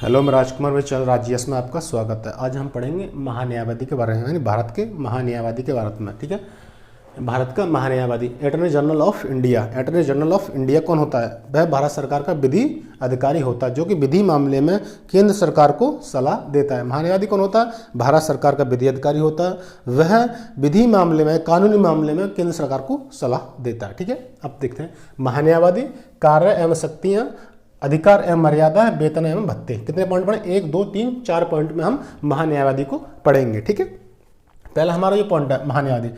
Hello, मैं राजकुमार भाई चल राज्यस में आपका स्वागत है। आज हम पढ़ेंगे महान्यायवादी के बारे में, यानी भारत के महान्यायवादी के बारे में। ठीक है, भारत का महान्यायवादी attorney general of India. Attorney general of India कौन होता है? वह भारत सरकार का विधि अधिकारी होता है, जो कि विधि मामले में केंद्र सरकार को सलाह देता है। महान्यायवादी कौन होता है? भारत सरकार का विधि अधिकारी होता है, वह विधि मामले में, कानूनी मामले में केंद्र सरकार को सलाह देता है। ठीक है, अब देखते हैं महान्यायवादी कार्य एवं शक्तियाँ, अधिकार एवं मर्यादा, वेतन एवं भत्ते। कितने पॉइंट पढ़े? 1 2 3 4 पॉइंट में हम महान्यायवादी को पढ़ेंगे। ठीक है, पहला हमारा ये पॉइंट है महान्यायवादी।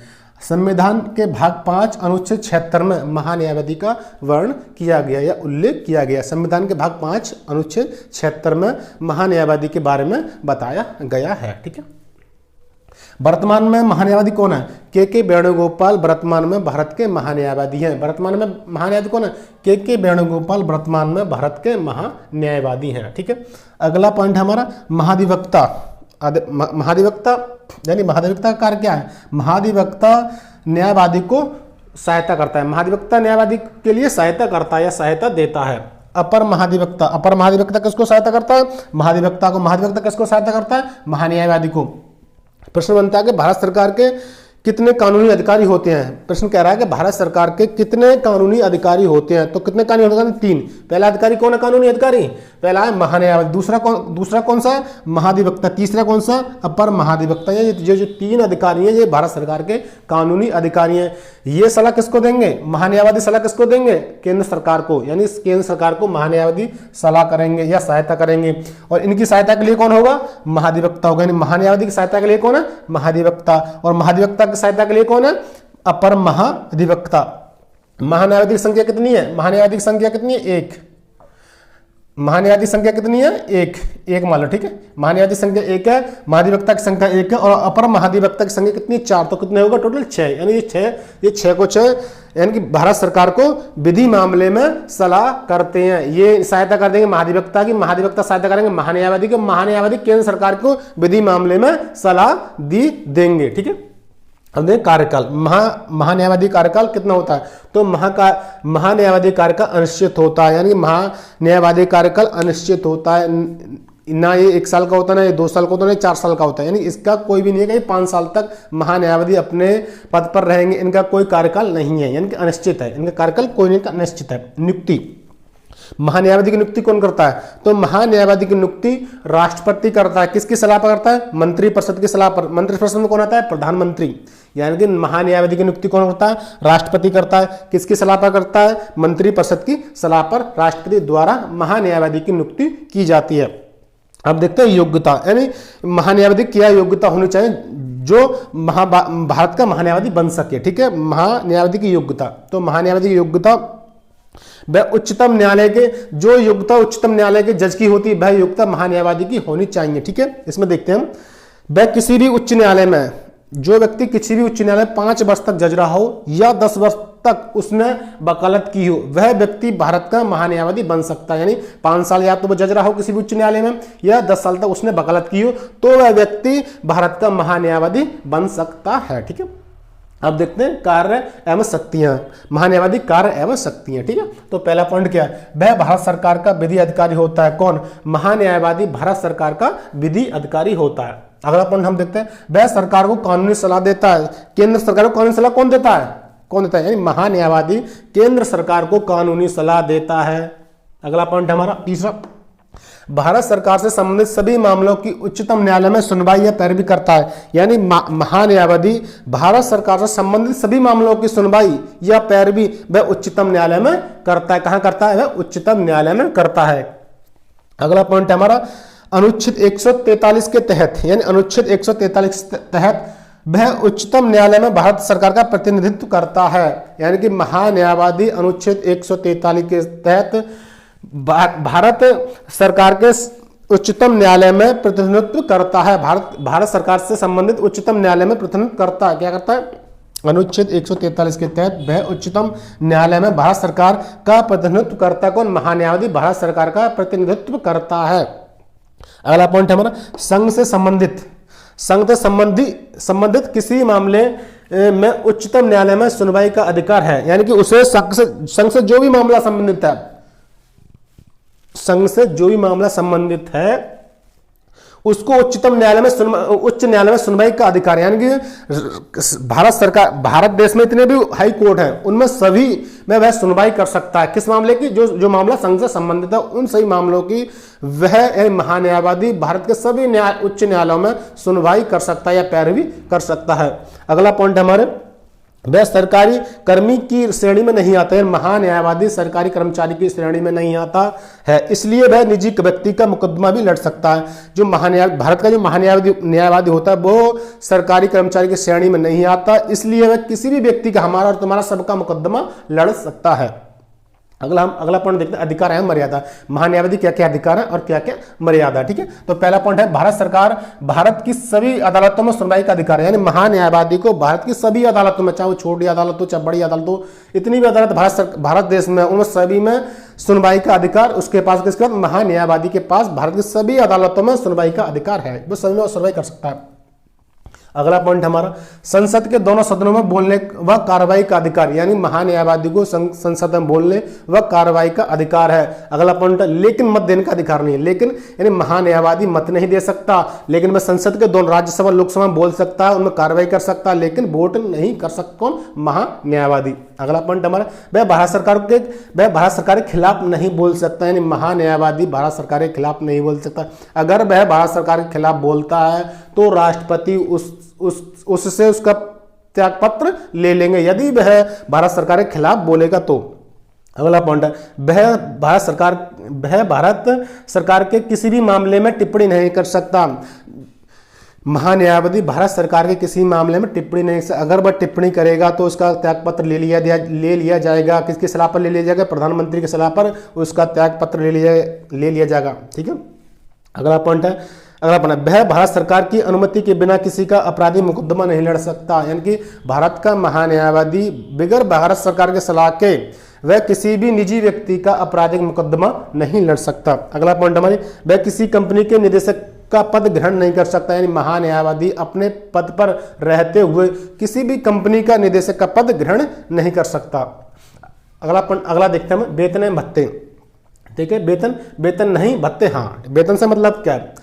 संविधान के भाग 5 अनुच्छेद 76 में महान्यायवादी का वर्णन किया गया या उल्लेख किया गया। संविधान के भाग 5 अनुच्छेद 76 में महान्यायवादी के बारे में बताया गया है। ठीक है, वर्तमान में महान्यायवादी कौन है? के वेणुगोपाल वर्तमान में भारत के महान्यायवादी हैं। वर्तमान में महान्यायवादी कौन है? के वेणुगोपाल वर्तमान में भारत के महान्यायवादी हैं। ठीक है, अगला पॉइंट हमारा महाधिवक्ता। महाधिवक्ता यानी महाधिवक्ता का कार्य क्या है? महाधिवक्ता न्यायवादी को सहायता करता है। महाधिवक्ता न्यायवादी के लिए सहायता करता है या सहायता देता है। अपर महाधिवक्ता किसको सहायता करता है? महाधिवक्ता किसको सहायता करता है? महान्यायवादी को। प्रश्न बनता है कि भारत सरकार के कितने कानूनी अधिकारी होते हैं? प्रश्न कह रहा है कि भारत सरकार के कितने कानूनी अधिकारी होते हैं? तो कितने कानूनी अधिकारी? 3। पहला अधिकारी कौन है कानूनी अधिकारी? पहला है महान्यायवादी। दूसरा कौन सा है? महाधिवक्ता। तीसरा कौन सा? अपर महाधिवक्ता। ये जो 3 अधिकारी हैं, ये भारत सरकार के कानूनी अधिकारी हैं। ये सलाह किसको देंगे? महान्यायवादी सलाह किसको देंगे? केंद्र सरकार को, यानी केंद्र सरकार को महान्यायवादी सलाह करेंगे या सहायता करेंगे। और इनकी सहायता के लिए कौन होगा? महाधिवक्ता होगा। यानी महान्यायवादी की सहायता के लिए कौन है? महाधिवक्ता। और महाधिवक्ता की सहायता के लिए कौन है? अपर महाधिवक्ता। महान्यायवादी की संख्या कितनी है? महान्यायवादी की संख्या कितनी है? 1। महान्यायवादी संख्या कितनी है? 1 मान लो। ठीक है, महान्यायवादी संख्या 1 है, महाधिवक्ता की संख्या 1 है, और अपर महाधिवक्ता की संख्या कितनी? 4। तो कितने होगा टोटल? 6। यानी ये 6 को 6 यानी कि भारत सरकार को विधि मामले में सलाह करते हैं। ये सहायता कर देंगे महाधिवक्ता की, महाधिवक्ता सहायता करेंगे महान्यायवादी को, महान्यायवादी केंद्र सरकार को विधि मामले में सलाह देंगे। ठीक है, अब देखें कार्यकाल। महान्यायवादी कार्यकाल कितना होता है? तो महान्यायवादी कार्यकाल अनिश्चित होता है। यानी महान्यायवादी कार्यकाल अनिश्चित होता है। ना ये 1 साल का होता है, ना ये 2 साल का होता है, ना 4 साल का होता है। यानी इसका कोई भी नहीं है कि 5 साल तक महान्यायवादी अपने पद पर रहेंगे। इनका कोई कार्यकाल नहीं है, यानी कि अनिश्चित है। इनका कार्यकाल कोई नहीं, अनिश्चित है। नियुक्ति। महान्यायवादी की नियुक्ति कौन करता है? तो महान्यायवादी की नियुक्ति राष्ट्रपति करता है। किसकी सलाह पर करता है? मंत्रिपरिषद की सलाह पर। मंत्रिपरिषद में कौन आता है? प्रधानमंत्री। यानी कि महान्यायवादी की नियुक्ति कौन करता है? राष्ट्रपति करता है। किसकी सलाह पर करता है? मंत्रिपरिषद की सलाह पर राष्ट्रपति द्वारा महान्यायवादी की नियुक्ति की जाती है। अब देखते हैं योग्यता, यानी महान्यायवादी क्या योग्यता होनी चाहिए जो भारत का महान्यायवादी बन सके। ठीक है, महान्यायवादी की योग्यता। तो महान्यायवादी की योग्यता, वह उच्चतम न्यायालय के जो योग्यता उच्चतम न्यायालय के जज की होती है, वह योग्यता महान्यायवादी की होनी चाहिए। ठीक है, इसमें देखते हैं हम, वह किसी भी उच्च न्यायालय में, जो व्यक्ति किसी भी उच्च न्यायालय में 5 वर्ष तक जज रहा हो या 10 वर्ष तक उसने वकालत की हो, वह व्यक्ति भारत का महान्यायवादी बन सकता है। यानी 5 साल या तो वह जज रहा हो किसी भी उच्च न्यायालय में, या 10 साल तक उसने वकालत की हो, तो वह व्यक्ति भारत का महान्यायवादी बन सकता है। ठीक है, अब देखते हैं कार्य एवं शक्तियां। महान्यायवादी कार्य एवं शक्तियां। ठीक है, तो पहला पॉइंट क्या है? वह भारत सरकार का विधि अधिकारी होता है। कौन? महान्यायवादी भारत सरकार का विधि अधिकारी होता है। अगला पॉइंट हम देखते हैं, वह सरकार को कानूनी सलाह देता है। केंद्र सरकार को कानूनी सलाह कौन देता है? यानी महान्यायवादी केंद्र सरकार को कानूनी सलाह देता है। अगला पॉइंट हमारा तीसरा, भारत सरकार से संबंधित सभी मामलों की उच्चतम न्यायालय में सुनवाई या पैरवी करता है। यानी महान्यायवादी भारत सरकार से संबंधित सभी मामलों की सुनवाई या पैरवी वह उच्चतम न्यायालय में करता है। कहां करता है? वह उच्चतम न्यायालय में करता है। अगला पॉइंट हमारा अनुच्छेद 143 के तहत, यानी अनुच्छेद 143 के तहत वह उच्चतम न्यायालय में भारत सरकार का प्रतिनिधित्व करता है। यानी कि महान्यायवादी अनुच्छेद 143 के तहत भारत सरकार के उच्चतम न्यायालय में प्रतिनिधित्व करता है। भारत सरकार से संबंधित उच्चतम न्यायालय में प्रतिनिधित्व करता है। क्या करता है? अनुच्छेद 143 के तहत वह उच्चतम न्यायालय में भारत सरकार का प्रतिनिधित्व करता है। कौन? महान्यायवादी भारत सरकार का प्रतिनिधित्व करता है। अगला पॉइंट हमारा संघ से संबंधित किसी मामले में उच्चतम न्यायालय में सुनवाई का अधिकार है। यानी कि उसे संघ से जो भी मामला संबंधित है, संघ से जो भी मामला संबंधित है उसको उच्च न्यायालय में सुनवाई का अधिकार है। यानी कि भारत सरकार, भारत देश में इतने भी हाई कोर्ट हैं उनमें सभी में वह सुनवाई कर सकता है। किस मामले की? जो मामला संघ से संबंधित है उन सभी मामलों की वह महान्यायवादी भारत के सभी उच्च न्यायालयों में सुनवाई कर सकता है या पैरवी कर सकता है। अगला पॉइंट हमारे, वह सरकारी कर्मी की श्रेणी में नहीं आता है। महान्यायवादी सरकारी कर्मचारी की श्रेणी में नहीं आता है, इसलिए वह निजी व्यक्ति का मुकदमा भी लड़ सकता है। जो भारत का जो न्यायवादी होता है वो सरकारी कर्मचारी की श्रेणी में नहीं आता, इसलिए वह किसी भी व्यक्ति का, हमारा और तुम्हारा सबका मुकदमा लड़ सकता है। अगला पॉइंट देखते हैं, अधिकार है मर्यादा। महान्यायवादी क्या क्या अधिकार है और क्या क्या मर्यादा। ठीक है, तो पहला पॉइंट है, भारत सरकार भारत की सभी अदालतों में सुनवाई का अधिकार है। यानी महान्यायवादी को भारत की सभी अदालतों में, चाहे वो छोटी अदालत हो चाहे बड़ी अदालत हो, इतनी भी अदालत भारत देश में, उन सभी में सुनवाई का अधिकार उसके पास। किसके पास? महान्यायवादी के पास भारत की सभी अदालतों में सुनवाई का अधिकार है, वो सभी में सुनवाई कर सकता है। अगला पॉइंट हमारा, संसद के दोनों सदनों में बोलने व कार्रवाई का अधिकार। यानी महान्यायवादी को संसद में बोलने व कार्रवाई का अधिकार है। अगला पॉइंट, लेकिन मत देने का अधिकार नहीं है। लेकिन यानी महान्यायवादी मत नहीं दे सकता, लेकिन वह संसद के दोनों, राज्यसभा लोकसभा में बोल सकता है, उनमें कार्रवाई कर सकता है, लेकिन वोट नहीं कर सकता। कौन? महान्यायवादी। अगला पॉइंट हमारा, वह भारत सरकार के खिलाफ नहीं बोल सकता। यानी महान्यायवादी भारत सरकार के खिलाफ नहीं बोल सकता। अगर वह भारत सरकार के खिलाफ बोलता है तो राष्ट्रपति उससे उसका त्यागपत्र ले लेंगे, यदि वह भारत सरकार के खिलाफ बोलेगा तो। अगला पॉइंट है, वह भारत सरकार के किसी भी मामले में टिप्पणी नहीं कर सकता। महान्यायवादी भारत सरकार के किसी मामले में टिप्पणी नहीं कर सकता। अगर वह टिप्पणी करेगा तो उसका त्यागपत्र ले लिया जाएगा। किसके सलाह पर ले लिया जाएगा? प्रधानमंत्री की सलाह पर उसका त्यागपत्र ले लिया जाएगा। ठीक है, अगला पॉइंट है, वह भारत सरकार की अनुमति के बिना किसी का आपराधिक मुकदमा नहीं लड़ सकता। यानी कि भारत का महान्यायवादी बगैर भारत सरकार के सलाह के वह किसी भी निजी व्यक्ति का आपराधिक मुकदमा नहीं लड़ सकता। अगला पॉइंट हमारी, वह किसी कंपनी के निदेशक का पद ग्रहण नहीं कर सकता। यानी महान्यायवादी अपने पद पर रहते हुए किसी भी कंपनी का निदेशक का पद ग्रहण नहीं कर सकता। अगला देखते हैं, वेतन एवं भत्ते। ठीक है, वेतन नहीं, भत्ते। हाँ, वेतन से मतलब क्या है?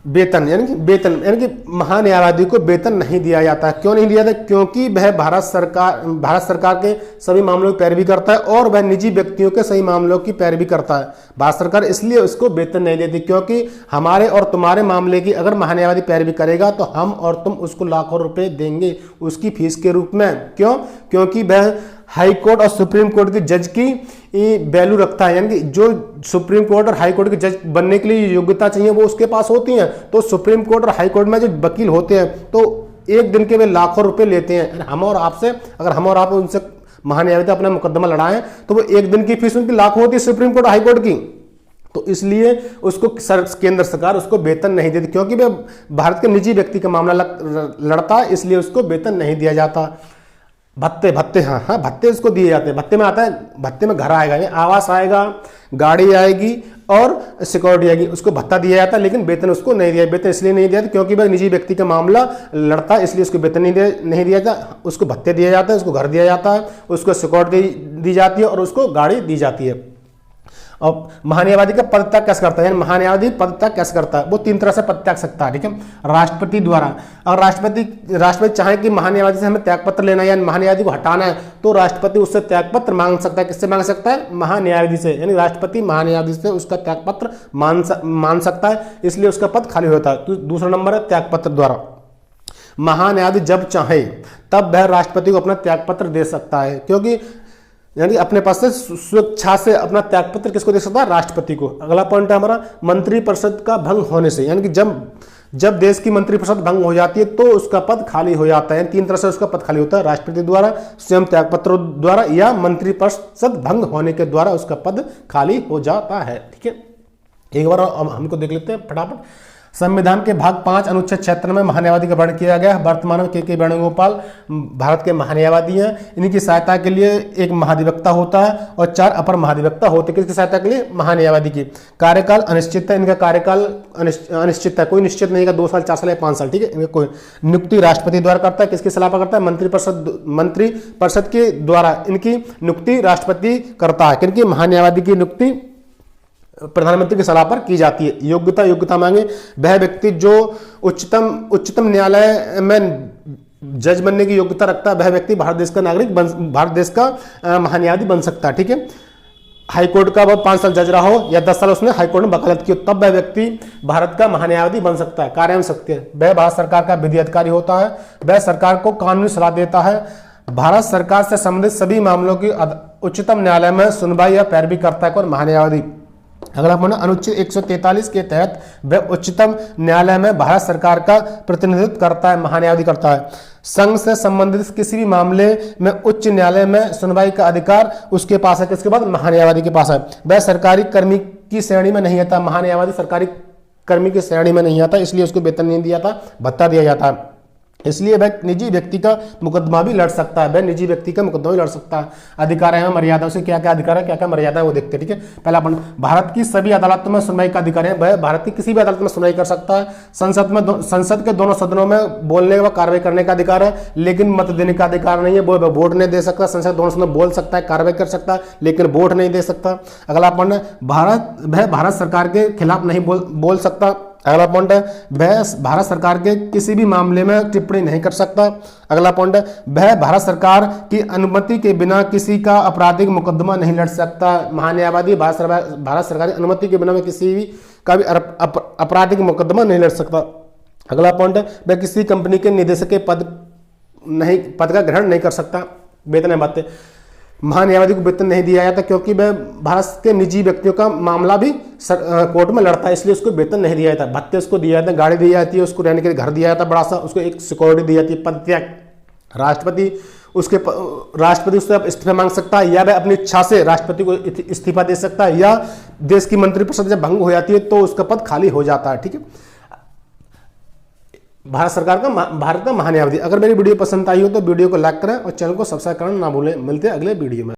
वेतन यानी कि महान्यायवादी को वेतन नहीं दिया जाता है। क्यों नहीं दिया जाता? क्योंकि वह भारत सरकार के सभी मामलों की पैरवी करता है और वह निजी व्यक्तियों के सही मामलों की पैरवी करता है। भारत सरकार इसलिए उसको वेतन नहीं देती, क्योंकि हमारे और तुम्हारे मामले की अगर महान्यायवादी पैरवी करेगा तो हम और तुम उसको लाखों रुपए देंगे उसकी फीस के रूप में। क्यों? क्योंकि वह हाई कोर्ट और सुप्रीम कोर्ट के जज की वैल्यू रखता है। यानी कि जो सुप्रीम कोर्ट और हाई कोर्ट के जज बनने के लिए योग्यता चाहिए वो उसके पास होती है। तो सुप्रीम कोर्ट और हाई कोर्ट में जो वकील होते हैं तो एक दिन के वे लाखों रुपए लेते हैं। अगर हम और आप उनसे महान्यायवादी अपना मुकदमा लड़ाएं तो वो एक दिन की फीस उनकी लाखों होती है सुप्रीम कोर्ट और हाई कोर्ट की। तो इसलिए उसको केंद्र सरकार उसको वेतन नहीं देती, क्योंकि वह भारत के निजी व्यक्ति का मामला लड़ता है, इसलिए उसको वेतन नहीं दिया जाता। भत्ते हाँ, भत्ते उसको दिए जाते हैं। भत्ते में आता है, भत्ते में घर आएगा, आवास आएगा, गाड़ी आएगी और सिक्योरिटी आएगी, उसको भत्ता दिया जाता है, लेकिन वेतन उसको नहीं दिया। वेतन इसलिए नहीं दिया जाता क्योंकि वह निजी व्यक्ति का मामला लड़ता है, इसलिए उसको वेतन नहीं दिया जाता। उसको भत्ते दिए जाते हैं, उसको घर दिया जाता है, उसको सिक्योरिटी दी जाती है और उसको गाड़ी दी जाती है। और महान्यायवादी का पदत्याग कैसे करता है? महान्यायवादी पदत्याग कैसे करता है? वो 3 तरह से पदत्याग सकता है। ठीक है, राष्ट्रपति द्वारा। अगर राष्ट्रपति चाहे कि महान्यायवादी से हमें त्यागपत्र लेना है या महान्यायवादी को हटाना है तो राष्ट्रपति उससे त्यागपत्र मांग सकता है। किससे मांग सकता है? महान्यायवादी से। यानी राष्ट्रपति महान्यायवादी से उसका त्यागपत्र मान सकता है, इसलिए उसका पद खाली होता है। तो दूसरा नंबर है त्यागपत्र द्वारा। महान्यायवादी जब चाहे तब वह राष्ट्रपति को अपना त्यागपत्र दे सकता है, क्योंकि यानी अपने पास से स्वेच्छा से अपना त्यागपत्र किसको दे सकता है? राष्ट्रपति को। अगला पॉइंट है हमारा, मंत्रिपरिषद का भंग होने से। यानी कि जब देश की मंत्रिपरिषद भंग हो जाती है तो उसका पद खाली हो जाता है। 3 तरह से उसका पद खाली होता है, राष्ट्रपति द्वारा, स्वयं त्यागपत्र द्वारा या मंत्रिपरिषद भंग होने के द्वारा उसका पद खाली हो जाता है। ठीक है, एक बार हमको देख लेते हैं फटाफट। संविधान के भाग 5 अनुच्छेद 76 में महान्यायवादी का वर्णन किया गया है। वर्तमान में के वेणुगोपाल भारत के महान्यायवादी हैं। इनकी सहायता के लिए एक महाधिवक्ता होता है और 4 अपर महाधिवक्ता होते हैं। किसकी सहायता के लिए? महान्यायवादी की। कार्यकाल अनिश्चित है, इनका कार्यकाल अनिश्चित है, कोई निश्चित नहीं है, 2 साल 4 साल या 5 साल। ठीक है, इनका कोई नियुक्ति राष्ट्रपति द्वारा करता है। किसकी सलाह पर करता है? मंत्रिपरिषद के द्वारा इनकी नियुक्ति राष्ट्रपति करता है। किनकी? महान्यायवादी की नियुक्ति प्रधानमंत्री की सलाह पर की जाती है। योग्यता मांगे, वह व्यक्ति जो उच्चतम न्यायालय में जज बनने की योग्यता रखता है, वह व्यक्ति भारत देश का नागरिक भारत देश का महान्यायाधीश बन सकता है। ठीक है, हाईकोर्ट का वो 5 साल जज रहा हो या 10 साल उसने हाईकोर्ट में वकालत की हो, तब वह व्यक्ति भारत का महान्यायाधीश बन सकता है। कार्यान्वयन शक्ति है, वह भारत सरकार का विधि अधिकारी होता है, वह सरकार को कानूनी सलाह देता है, भारत सरकार से संबंधित सभी मामलों की उच्चतम न्यायालय में सुनवाई या पैरवी करता है। और महान्यायाधीश, अगला पॉइंट, अनुच्छेद 143 के तहत वह उच्चतम न्यायालय में भारत सरकार का प्रतिनिधित्व करता है, महान्यायाधीश करता है। संघ से संबंधित किसी भी मामले में उच्च न्यायालय में सुनवाई का अधिकार उसके पास है, किसके पास? महान्यायवादी के पास है। वह सरकारी कर्मी की श्रेणी में नहीं आता, महान्यायवादी सरकारी कर्मी की श्रेणी में नहीं आता, इसलिए उसको वेतन नहीं दिया था, भत्ता दिया जाता है। इसलिए वह निजी व्यक्ति का मुकदमा भी लड़ सकता है, वह निजी व्यक्ति का मुकदमा भी लड़ सकता है। अधिकार है, मर्यादा, से क्या क्या अधिकार है, क्या क्या मर्यादा है, वो देखते हैं। ठीक है, पहला पॉइंट, भारत की सभी अदालतों में सुनवाई का अधिकार है, वह भारत की किसी भी अदालत में सुनवाई कर सकता है। संसद के दोनों सदनों में बोलने व कार्रवाई करने का अधिकार है, लेकिन मत देने का अधिकार नहीं है, वो वोट नहीं दे सकता। संसद दोनों सदनों में बोल सकता है, कार्रवाई कर सकता है, लेकिन वोट नहीं दे सकता। अगला पॉइंट, वह भारत सरकार के खिलाफ नहीं बोल सकता। अगला पॉइंट है, वह भारत सरकार के किसी भी मामले में टिप्पणी नहीं कर सकता। अगला पॉइंट है, वह भारत सरकार की अनुमति के बिना किसी का आपराधिक मुकदमा नहीं लड़ सकता। महान्यायवादी भारत सरकार की अनुमति के बिना में किसी भी का भी आपराधिक मुकदमा नहीं लड़ सकता। अगला पॉइंट है, वह किसी कंपनी के निदेशक के पद का ग्रहण नहीं कर सकता। वेतन है बातें, महान्यायवादी को वेतन नहीं दिया जाता क्योंकि वह भारत के निजी व्यक्तियों का मामला भी कोर्ट में लड़ता है, इसलिए उसको वेतन नहीं दिया जाता। भत्ते उसको दिया जाता है, गाड़ी दी जाती है, उसको रहने के लिए घर दिया जाता है बड़ा सा, उसको एक सिक्योरिटी दी जाती है। पदत्याग, राष्ट्रपति उससे इस्तीफा मांग सकता है, या वह अपनी इच्छा से राष्ट्रपति को इस्तीफा दे सकता है, या देश की मंत्रिपरिषद जब भंग हो जाती है तो उसका पद खाली हो जाता है। ठीक है, भारत का महान्यायवादी। अगर मेरी वीडियो पसंद आई हो तो वीडियो को लाइक करें और चैनल को सब्सक्राइब करना ना भूलें। मिलते हैं अगले वीडियो में।